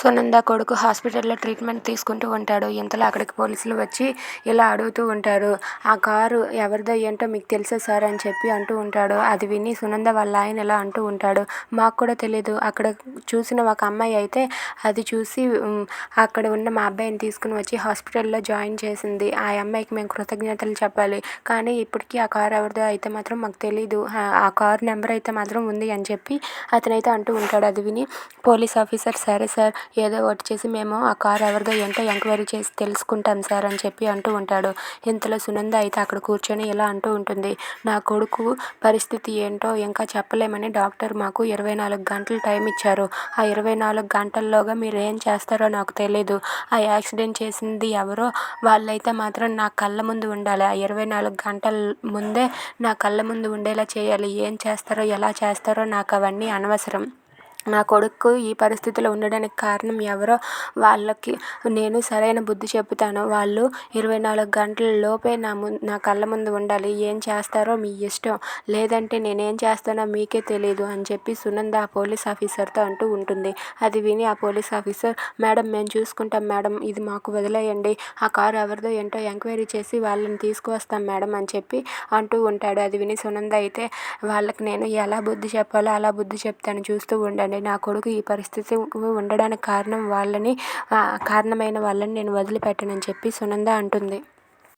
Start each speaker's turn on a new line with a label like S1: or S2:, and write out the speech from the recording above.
S1: సునంద కొడుకు హాస్పిటల్లో ట్రీట్మెంట్ తీసుకుంటూ ఉంటాడు. ఇంతలో అక్కడికి పోలీసులు వచ్చి ఇలా అడుగుతూ ఉంటారు. ఆ కారు ఎవరిదో ఏంటో మీకు తెలుసా సార్ అని చెప్పి అంటూ ఉంటాడు. అది విని సునంద వాళ్ళ ఆయన ఇలా అంటూ ఉంటాడు, మాకు కూడా తెలీదు. అక్కడ చూసిన ఒక అమ్మాయి అయితే అది చూసి అక్కడ ఉన్న మా అబ్బాయిని తీసుకుని వచ్చి హాస్పిటల్లో జాయిన్ చేసింది. ఆ అమ్మాయికి మేము కృతజ్ఞతలు చెప్పాలి. కానీ ఇప్పటికీ ఆ కారు ఎవరిదో అయితే మాత్రం మాకు తెలీదు. ఆ కారు నెంబర్ అయితే మాత్రం ఉంది అని చెప్పి అతనైతే అంటూ ఉంటాడు. అది విని పోలీస్ ఆఫీసర్, సరే సార్, ఏదో ఒకటి చేసి మేము ఆ కారు ఎవరిదో ఏంటో ఎంక్వైరీ చేసి తెలుసుకుంటాం సార్ అని చెప్పి అంటూ ఉంటాడు. ఇంతలో సునంద అయితే అక్కడ కూర్చొని ఇలా అంటూ ఉంటుంది, నా కొడుకు పరిస్థితి ఏంటో ఇంకా చెప్పలేమని డాక్టర్ మాకు 24 గంటలు టైం ఇచ్చారు. ఆ 24 గంటల్లోగా మీరు ఏం చేస్తారో నాకు తెలీదు. ఆ యాక్సిడెంట్ చేసింది ఎవరో వాళ్ళైతే మాత్రం నా కళ్ళ ముందు ఉండాలి. ఆ 24 గంటల ముందే నా కళ్ళ ముందు ఉండేలా చేయాలి. ఏం చేస్తారో ఎలా చేస్తారో నాకు అవన్నీ అనవసరం. నా కొడుకు ఈ పరిస్థితిలో ఉండడానికి కారణం ఎవరో వాళ్ళకి నేను సరైన బుద్ధి చెబుతాను. వాళ్ళు 24 గంటల లోపే నా కళ్ళ ముందు ఉండాలి. ఏం చేస్తారో మీ ఇష్టం, లేదంటే నేనేం చేస్తానో మీకే తెలియదు అని చెప్పి సునంద ఆ పోలీస్ ఆఫీసర్తో అంటూ ఉంటుంది. అది విని ఆ పోలీస్ ఆఫీసర్, మేడం మేము చూసుకుంటాం మేడం, ఇది మాకు వదిలేయండి. ఆ కారు ఎవరిదో ఏంటో ఎంక్వైరీ చేసి వాళ్ళని తీసుకువస్తాం మేడం అని చెప్పి అంటూ ఉంటాడు. అది విని సునంద అయితే, వాళ్ళకి నేను ఎలా బుద్ధి చెప్పాలో అలా బుద్ధి చెప్తాను, చూస్తూ ఉండండి. నా కొడుకు ఈ పరిస్థితి ఉండడానికి కారణమైన వాళ్ళని నేను వదిలిపెట్టనని చెప్పి సునంద అంటుంది.